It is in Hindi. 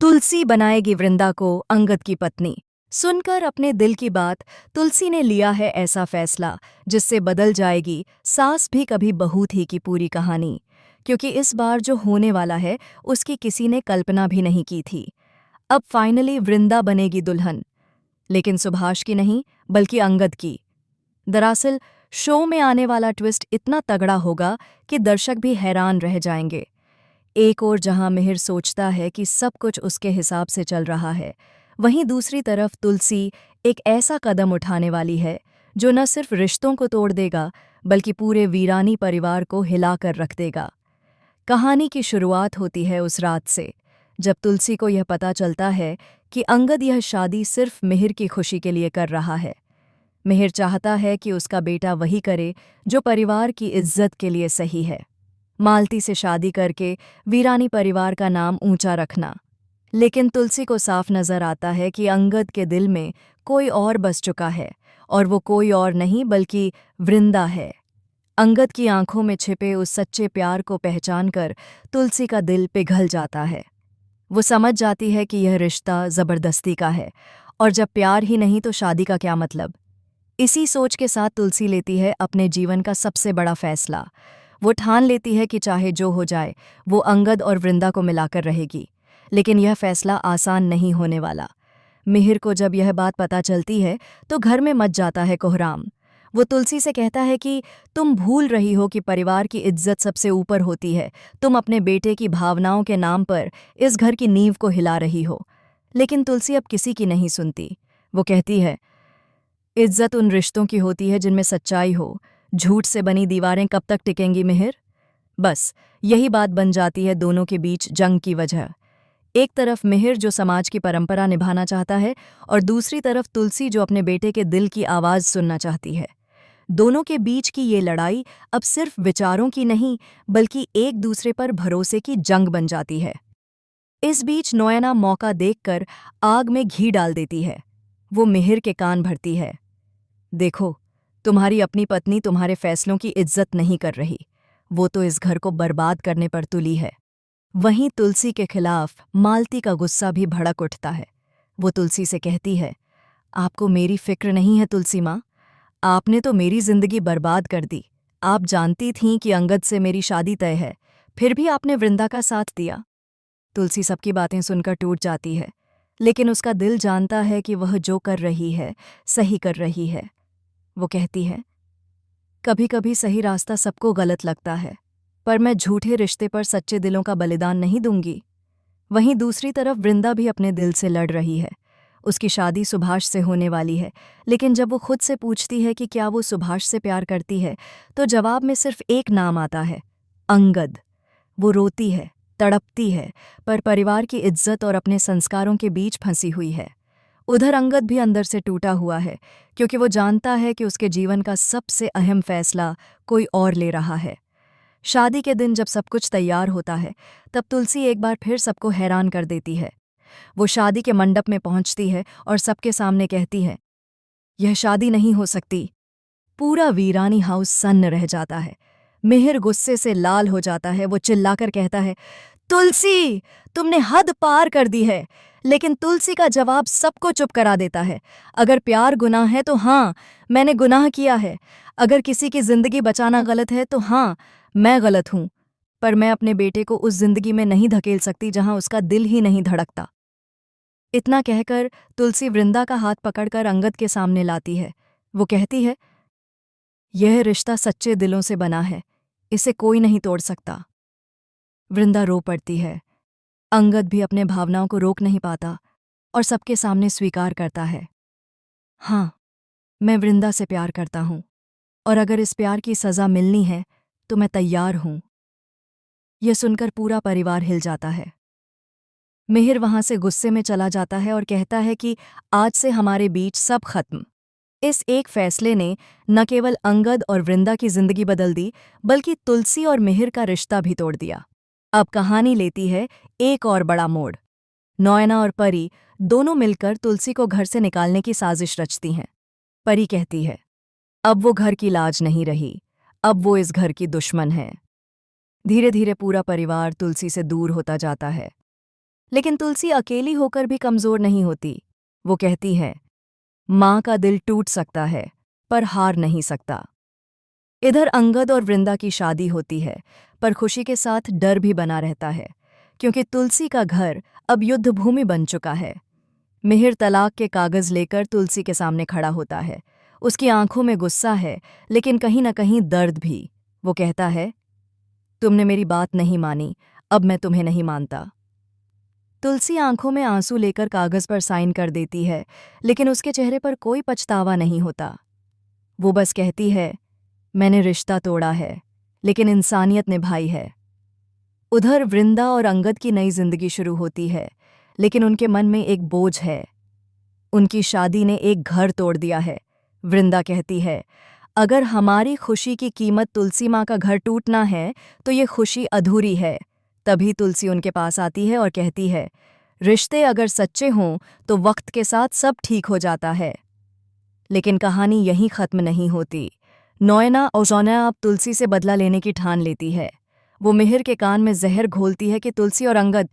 तुलसी बनाएगी वृंदा को अंगद की पत्नी। सुनकर अपने दिल की बात, तुलसी ने लिया है ऐसा फैसला जिससे बदल जाएगी सास भी कभी बहू थी की पूरी कहानी। क्योंकि इस बार जो होने वाला है उसकी किसी ने कल्पना भी नहीं की थी। अब फाइनली वृंदा बनेगी दुल्हन, लेकिन सुभाष की नहीं बल्कि अंगद की। दरअसल शो में आने वाला ट्विस्ट इतना तगड़ा होगा कि दर्शक भी हैरान रह जाएंगे। एक ओर जहां मिहिर सोचता है कि सब कुछ उसके हिसाब से चल रहा है, वहीं दूसरी तरफ तुलसी एक ऐसा कदम उठाने वाली है जो न सिर्फ रिश्तों को तोड़ देगा बल्कि पूरे वीरानी परिवार को हिलाकर रख देगा। कहानी की शुरुआत होती है उस रात से जब तुलसी को यह पता चलता है कि अंगद यह शादी सिर्फ मिहिर की खुशी के लिए कर रहा है। मिहिर चाहता है कि उसका बेटा वही करे जो परिवार की इज्जत के लिए सही है, मालती से शादी करके वीरानी परिवार का नाम ऊंचा रखना। लेकिन तुलसी को साफ नजर आता है कि अंगद के दिल में कोई और बस चुका है, और वो कोई और नहीं बल्कि वृंदा है। अंगद की आंखों में छिपे उस सच्चे प्यार को पहचानकर तुलसी का दिल पिघल जाता है। वो समझ जाती है कि यह रिश्ता जबरदस्ती का है, और जब प्यार ही नहीं तो शादी का क्या मतलब। इसी सोच के साथ तुलसी लेती है अपने जीवन का सबसे बड़ा फैसला। वो ठान लेती है कि चाहे जो हो जाए वो अंगद और वृंदा को मिलाकर रहेगी। लेकिन यह फैसला आसान नहीं होने वाला। मिहिर को जब यह बात पता चलती है तो घर में मच जाता है कोहराम। वो तुलसी से कहता है कि तुम भूल रही हो कि परिवार की इज्जत सबसे ऊपर होती है। तुम अपने बेटे की भावनाओं के नाम पर इस घर की नींव को हिला रही हो। लेकिन तुलसी अब किसी की नहीं सुनती। वो कहती है, इज्जत उन रिश्तों की होती है जिनमें सच्चाई हो। झूठ से बनी दीवारें कब तक टिकेंगी मिहिर? बस यही बात बन जाती है दोनों के बीच जंग की वजह। एक तरफ मिहिर जो समाज की परंपरा निभाना चाहता है, और दूसरी तरफ तुलसी जो अपने बेटे के दिल की आवाज़ सुनना चाहती है। दोनों के बीच की ये लड़ाई अब सिर्फ विचारों की नहीं बल्कि एक दूसरे पर भरोसे की जंग बन जाती है। इस बीच नोयना मौका देखकर आग में घी डाल देती है। वो मिहिर के कान भरती है, देखो, तुम्हारी अपनी पत्नी तुम्हारे फैसलों की इज्जत नहीं कर रही, वो तो इस घर को बर्बाद करने पर तुली है। वहीं तुलसी के खिलाफ मालती का गुस्सा भी भड़क उठता है। वो तुलसी से कहती है, आपको मेरी फिक्र नहीं है तुलसी माँ? आपने तो मेरी जिंदगी बर्बाद कर दी। आप जानती थीं कि अंगद से मेरी शादी तय है, फिर भी आपने वृंदा का साथ दिया। तुलसी सबकी बातें सुनकर टूट जाती है, लेकिन उसका दिल जानता है कि वह जो कर रही है सही कर रही है। वो कहती है, कभी कभी सही रास्ता सबको गलत लगता है, पर मैं झूठे रिश्ते पर सच्चे दिलों का बलिदान नहीं दूंगी। वहीं दूसरी तरफ वृंदा भी अपने दिल से लड़ रही है। उसकी शादी सुभाष से होने वाली है, लेकिन जब वो खुद से पूछती है कि क्या वो सुभाष से प्यार करती है, तो जवाब में सिर्फ एक नाम आता है, अंगद। वो रोती है, तड़पती है, पर परिवार की इज्जत और अपने संस्कारों के बीच फंसी हुई है। उधर अंगद भी अंदर से टूटा हुआ है, क्योंकि वो जानता है कि उसके जीवन का सबसे अहम फैसला कोई और ले रहा है। शादी के दिन जब सब कुछ तैयार होता है, तब तुलसी एक बार फिर सबको हैरान कर देती है। वो शादी के मंडप में पहुंचती है और सबके सामने कहती है, यह शादी नहीं हो सकती। पूरा वीरानी हाउस सन्न रह जाता है। मिहिर गुस्से से लाल हो जाता है। वो चिल्लाकर कहता है, तुलसी, तुमने हद पार कर दी है। लेकिन तुलसी का जवाब सबको चुप करा देता है। अगर प्यार गुनाह है तो हाँ, मैंने गुनाह किया है। अगर किसी की जिंदगी बचाना गलत है तो हाँ, मैं गलत हूं। पर मैं अपने बेटे को उस जिंदगी में नहीं धकेल सकती जहां उसका दिल ही नहीं धड़कता। इतना कहकर तुलसी वृंदा का हाथ पकड़कर अंगद के सामने लाती है। वो कहती है, यह रिश्ता सच्चे दिलों से बना है, इसे कोई नहीं तोड़ सकता। वृंदा रो पड़ती है। अंगद भी अपने भावनाओं को रोक नहीं पाता और सबके सामने स्वीकार करता है, हाँ, मैं वृंदा से प्यार करता हूँ, और अगर इस प्यार की सज़ा मिलनी है तो मैं तैयार हूँ। यह सुनकर पूरा परिवार हिल जाता है। मिहिर वहां से गुस्से में चला जाता है और कहता है कि आज से हमारे बीच सब खत्म। इस एक फैसले ने न केवल अंगद और वृंदा की जिंदगी बदल दी, बल्कि तुलसी और मिहिर का रिश्ता भी तोड़ दिया। अब कहानी लेती है एक और बड़ा मोड़। नोयना और परी दोनों मिलकर तुलसी को घर से निकालने की साजिश रचती हैं। परी कहती है, अब वो घर की लाज नहीं रही, अब वो इस घर की दुश्मन है। धीरे धीरे पूरा परिवार तुलसी से दूर होता जाता है। लेकिन तुलसी अकेली होकर भी कमजोर नहीं होती। वो कहती है, माँ का दिल टूट सकता है पर हार नहीं सकता। इधर अंगद और वृंदा की शादी होती है, पर खुशी के साथ डर भी बना रहता है, क्योंकि तुलसी का घर अब युद्ध भूमि बन चुका है। मिहिर तलाक के कागज लेकर तुलसी के सामने खड़ा होता है। उसकी आंखों में गुस्सा है, लेकिन कहीं न कहीं दर्द भी। वो कहता है, तुमने मेरी बात नहीं मानी, अब मैं तुम्हें नहीं मानता। तुलसी आंखों में आंसू लेकर कागज पर साइन कर देती है, लेकिन उसके चेहरे पर कोई पछतावा नहीं होता। वो बस कहती है, मैंने रिश्ता तोड़ा है, लेकिन इंसानियत निभाई है। उधर वृंदा और अंगद की नई जिंदगी शुरू होती है, लेकिन उनके मन में एक बोझ है। उनकी शादी ने एक घर तोड़ दिया है। वृंदा कहती है, अगर हमारी खुशी की कीमत तुलसी माँ का घर टूटना है, तो ये खुशी अधूरी है। तभी तुलसी उनके पास आती है और कहती है, रिश्ते अगर सच्चे हों तो वक्त के साथ सब ठीक हो जाता है। लेकिन कहानी यहीं खत्म नहीं होती। नौयना ओजौना अब तुलसी से बदला लेने की ठान लेती है। वो मिहिर के कान में जहर घोलती है कि तुलसी और अंगद